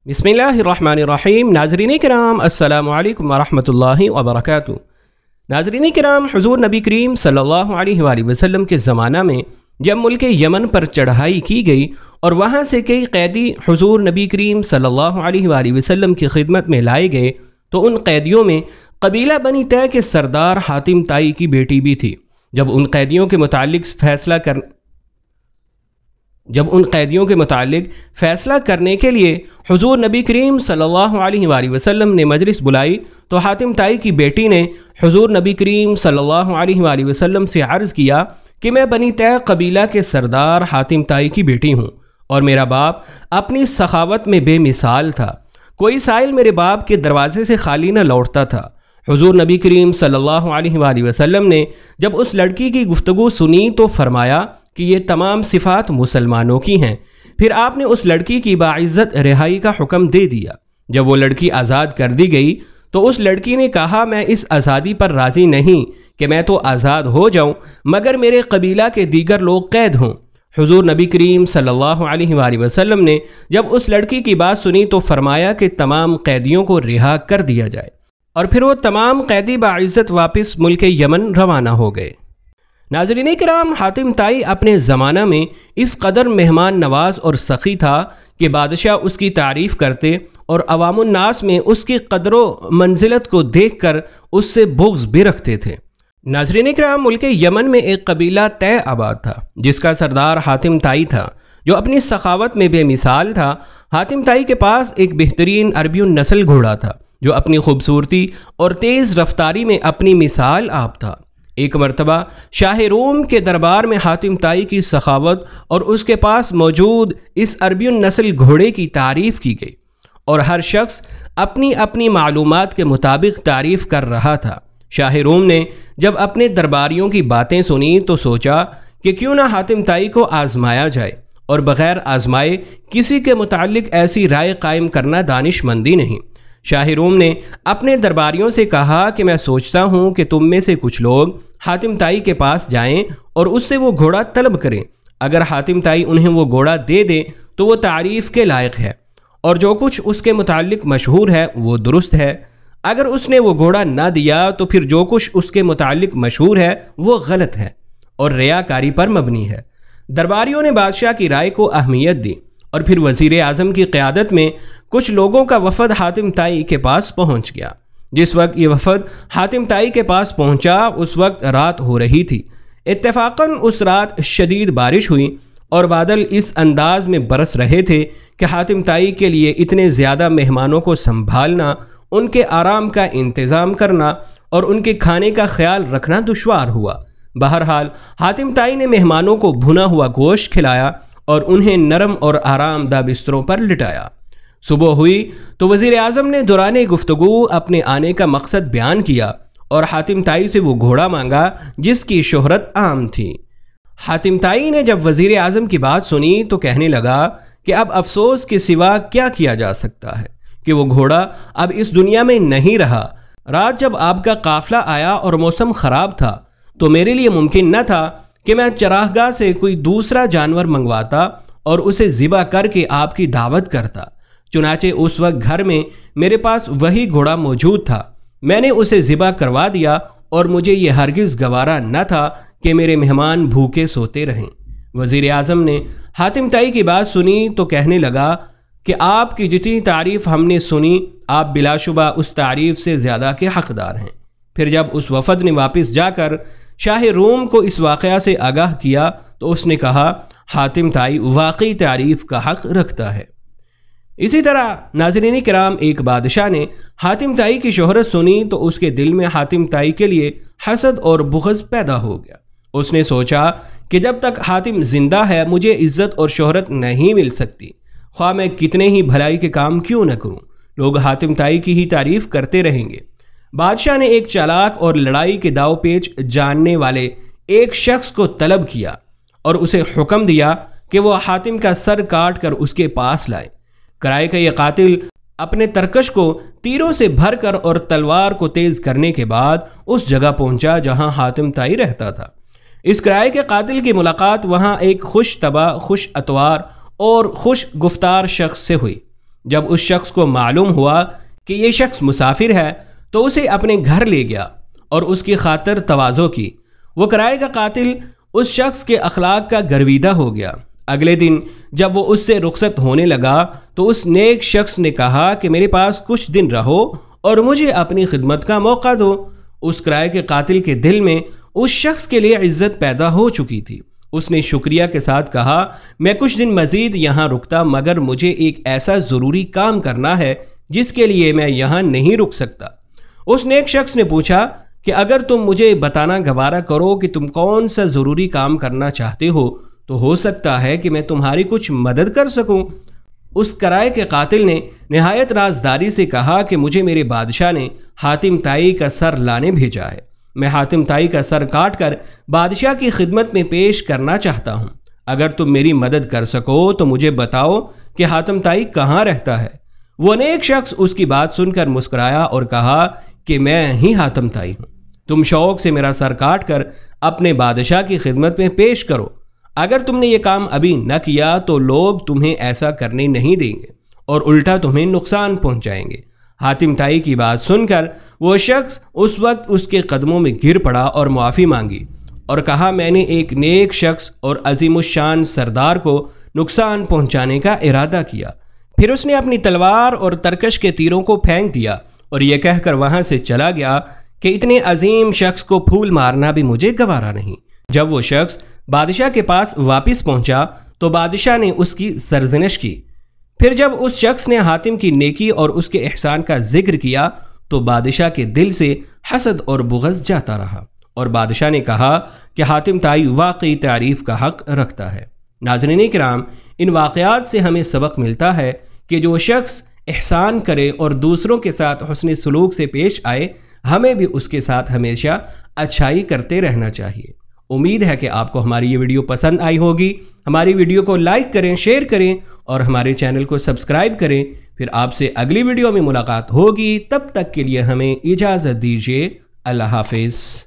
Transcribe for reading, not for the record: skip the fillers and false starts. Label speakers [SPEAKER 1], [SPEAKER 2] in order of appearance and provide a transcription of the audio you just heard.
[SPEAKER 1] बिस्मिल्लाहिर्रहमानिर्रहीम। नाज़रीन किराम अस्सलामु अलैकुम वरहमतुल्लाहि वबरकातुहू। नाज़रीन किराम, हुज़ूर नबी करीम सल्लल्लाहु अलैहि वसल्लम के ज़माना में जब मुल्क यमन पर चढ़ाई की गई और वहाँ से कई कैदी हुज़ूर नबी करीम सल्लल्लाहु अलैहि वसल्लम की खिदमत में लाए गए तो उन कैदियों में कबीला बनी तय के सरदार हातिम ताई की बेटी भी थी। जब उन कैदियों के मुतालिक फ़ैसला करने के लिए हुज़ूर नबी करीम सल्लल्लाहु अलैहि वसल्लम ने मजलिस बुलाई तो हातिम ताई की बेटी ने हुज़ूर नबी करीम सल्लल्लाहु अलैहि वसल्लम से अर्ज़ किया कि मैं बनी तय कबीला के सरदार हातिम ताई की बेटी हूँ और मेरा बाप अपनी सखावत में बेमिसाल था। कोई साइल मेरे बाप के दरवाजे से खाली न लौटता था। हुज़ूर नबी करीम सल्लल्लाहु अलैहि वसल्लम ने जब उस लड़की की गुफ्तगू सुनी तो फरमाया कि ये तमाम सिफ़ात मुसलमानों की हैं। फिर आपने उस लड़की की बाइज़्ज़त रिहाई का हुक्म दे दिया। जब वो लड़की आज़ाद कर दी गई तो उस लड़की ने कहा, मैं इस आज़ादी पर राज़ी नहीं कि मैं तो आज़ाद हो जाऊं मगर मेरे कबीला के दीगर लोग कैद हों। हुज़ूर नबी करीम सल्लल्लाहु अलैहि वसल्लम ने जब उस लड़की की बात सुनी तो फरमाया कि तमाम कैदियों को रिहा कर दिया जाए और फिर वो तमाम कैदी बाइज़्ज़त वापस मुल्क यमन रवाना हो गए। नाज़रीन किराम, हातिम ताई अपने ज़माना में इस कदर मेहमान नवाज और सखी था कि बादशाह उसकी तारीफ़ करते और अवामुन्नास में उसकी कदर मंजिलत को देख कर उससे बुग़्ज़ भी रखते थे। नाज़रीन किराम, मुल्क यमन में एक कबीला तय आबाद था जिसका सरदार हातिम ताई था जो अपनी सखावत में बेमिसाल था। हातिम ताई के पास एक बेहतरीन अरबी नस्ल घोड़ा था जो अपनी खूबसूरती और तेज़ रफ्तारी में अपनी मिसाल आप था। एक मरतबा शाह रोम के दरबार में हातिम ताई की सखावत और उसके पास मौजूद इस अरबी नस्ल घोड़े की तारीफ़ की गई और हर शख्स अपनी अपनी मालूमात के मुताबिक तारीफ़ कर रहा था। शाह रोम ने जब अपने दरबारियों की बातें सुनी तो सोचा कि क्यों ना हातिम ताई को आजमाया जाए और बग़ैर आजमाए किसी के मुतालिक ऐसी राय कायम करना दानिशमंदी नहीं। शाह रोम ने अपने दरबारियों से कहा कि मैं सोचता हूँ कि तुम में से कुछ लोग हातिम ताई के पास जाएं और उससे वो घोड़ा तलब करें। अगर हातिम ताई उन्हें वो घोड़ा दे दे तो वो तारीफ़ के लायक है और जो कुछ उसके मुतालिक मशहूर है वो दुरुस्त है। अगर उसने वो घोड़ा ना दिया तो फिर जो कुछ उसके मुतालिक मशहूर है वो गलत है और रियाकारी पर मबनी है। दरबारियों ने बादशाह की राय को अहमियत दी और फिर वज़ीर आज़म की क़यादत में कुछ लोगों का वफ़द हातिम ताई के पास पहुंच गया। जिस वक्त ये वफ़द हातिम ताई के पास पहुंचा उस वक्त रात हो रही थी। इत्तेफाकन उस रात शदीद बारिश हुई और बादल इस अंदाज में बरस रहे थे कि हातिम ताई के लिए इतने ज़्यादा मेहमानों को संभालना, उनके आराम का इंतज़ाम करना और उनके खाने का ख्याल रखना दुश्वार हुआ। बहरहाल हातिम ताई ने मेहमानों को भुना हुआ गोश्त खिलाया और उन्हें नरम और आरामदा बिस्तरों पर लिटाया। सुबह हुई तो वज़ीर आज़म ने दौरान गुफ्तगू अपने आने का मकसद बयान किया और हातिम ताई से वो घोड़ा मांगा जिसकी शोहरत आम थी। हातिम ताई ने जब वज़ीर आज़म की बात सुनी तो कहने लगा कि अब अफसोस के सिवा क्या किया जा सकता है कि वो घोड़ा अब इस दुनिया में नहीं रहा। रात जब आपका काफिला आया और मौसम ख़राब था तो मेरे लिए मुमकिन न था कि मैं चरागाह से कोई दूसरा जानवर मंगवाता और उसे ज़िबा करके आपकी दावत करता। चुनाचे उस वक्त घर में मेरे पास वही घोड़ा मौजूद था। मैंने उसे ज़िबा करवा दिया और मुझे ये हरगिज़ गवारा न था कि मेरे मेहमान भूखे सोते रहें। वज़ीर आज़म ने हातिम ताई की बात सुनी तो कहने लगा कि आपकी जितनी तारीफ़ हमने सुनी आप बिलाशुबा उस तारीफ़ से ज़्यादा के हक़दार हैं। फिर जब उस वफ़द ने वापस जाकर शाह रोम को इस वाक़या से आगाह किया तो उसने कहा, हातिम ताई वाकई तारीफ़ का हक़ रखता है। इसी तरह नाज़रीन किराम, एक बादशाह ने हातिम ताई की शोहरत सुनी तो उसके दिल में हातिम ताई के लिए हसद और बुग़्ज़ पैदा हो गया। उसने सोचा कि जब तक हातिम जिंदा है मुझे इज्जत और शोहरत नहीं मिल सकती, ख्वाह मैं कितने ही भलाई के काम क्यों न करूं, लोग हातिम ताई की ही तारीफ़ करते रहेंगे। बादशाह ने एक चालाक और लड़ाई के दाव पेच जानने वाले एक शख्स को तलब किया और उसे हुक्म दिया कि वह हातिम का सर काट कर उसके पास लाए। किराए का यह कातिल अपने तरकश को तीरों से भरकर और तलवार को तेज करने के बाद उस जगह पहुंचा जहां हातिम ताई रहता था। इस किराए के कातिल की मुलाकात वहां एक खुश तबा, खुश अतवार और खुश गुफ्तार शख्स से हुई جب اس شخص کو معلوم ہوا کہ یہ شخص مسافر ہے تو اسے اپنے گھر لے گیا اور اس کی خاطر تواضع کی۔ وہ کرائے کا قاتل اس شخص کے اخلاق کا گرویدہ ہو گیا۔ اگلے دن جب وہ اس سے رخصت ہونے لگا تو اس نیک شخص نے کہا کہ میرے پاس کچھ دن رہو اور مجھے اپنی خدمت کا موقع دو۔ اس کرائے کے قاتل کے دل میں اس شخص کے لیے عزت پیدا ہو چکی تھی۔ اس نے شکریہ کے ساتھ کہا میں کچھ دن مزید یہاں رکتا، مگر مجھے ایک ایسا ضروری کام کرنا ہے جس کے لیے میں یہاں نہیں رک سکتا۔ اس نیک شخص نے پوچھا کہ اگر تم مجھے بتانا گوارا کرو کہ تم کون سا ضروری کام کرنا چاہتے ہو ہو سکتا ہے کہ میں تمہاری کچھ مدد کر سکوں۔ اس کرائے کے قاتل نے نہایت رازداری سے کہا کہ مجھے میرے بادشاہ نے حاتم طائی کا سر لانے بھیجا ہے۔ میں حاتم طائی کا سر کاٹ کر بادشاہ کی خدمت میں پیش کرنا چاہتا ہوں۔ اگر تم میری مدد کر سکو تو مجھے بتاؤ کہ حاتم طائی کہاں رہتا ہے۔ وہ نیک شخص اس کی بات سن کر مسکرایا اور کہا کہ میں ہی حاتم طائی ہوں۔ تم شوق سے میرا سر کاٹ کر اپنے بادشاہ کی خدمت میں پیش کرو۔ اگر تم نے یہ کام ابھی نہ کیا تو لوگ تمہیں ایسا کرنے نہیں دیں گے اور الٹا تمہیں نقصان پہنچائیں گے۔ حاتم طائی کی بات سن کر وہ شخص اس وقت اس کے قدموں میں گر پڑا اور معافی مانگی اور کہا میں نے ایک نیک شخص اور عظیم الشان سردار کو نقصان پہنچانے کا ارادہ کیا۔ پھر اس نے اپنی تلوار اور ترکش کے تیروں کو پھینک دیا اور یہ کہہ کر وہاں سے چلا گیا کہ اتنے عظیم شخص کو پھول مارنا بھی مجھے گوارا نہیں۔ جب وہ شخص بادشاہ کے پاس واپس پہنچا تو بادشاہ نے اس کی سرزنش کی۔ پھر جب اس شخص نے حاتم کی نیکی اور اس کے احسان کا ذکر کیا تو بادشاہ کے دل سے حسد اور بغض جاتا رہا اور بادشاہ نے کہا کہ حاتم طائی واقعی تعریف کا حق رکھتا ہے۔ ناظرین کرام، ان واقعات سے ہمیں سبق ملتا ہے کہ جو شخص احسان کرے اور دوسروں کے ساتھ حسن سلوک سے پیش آئے، ہمیں بھی اس کے ساتھ ہمیشہ اچھائی کرتے رہنا چاہیے۔ امید ہے کہ آپ کو ہماری یہ ویڈیو پسند آئی ہوگی۔ ہماری ویڈیو کو لائک کریں، شیئر کریں اور ہمارے چینل کو سبسکرائب کریں۔ پھر آپ سے اگلی ویڈیو میں ملاقات ہوگی، تب تک کے لیے ہمیں اجازت دیجیے۔ اللہ حافظ۔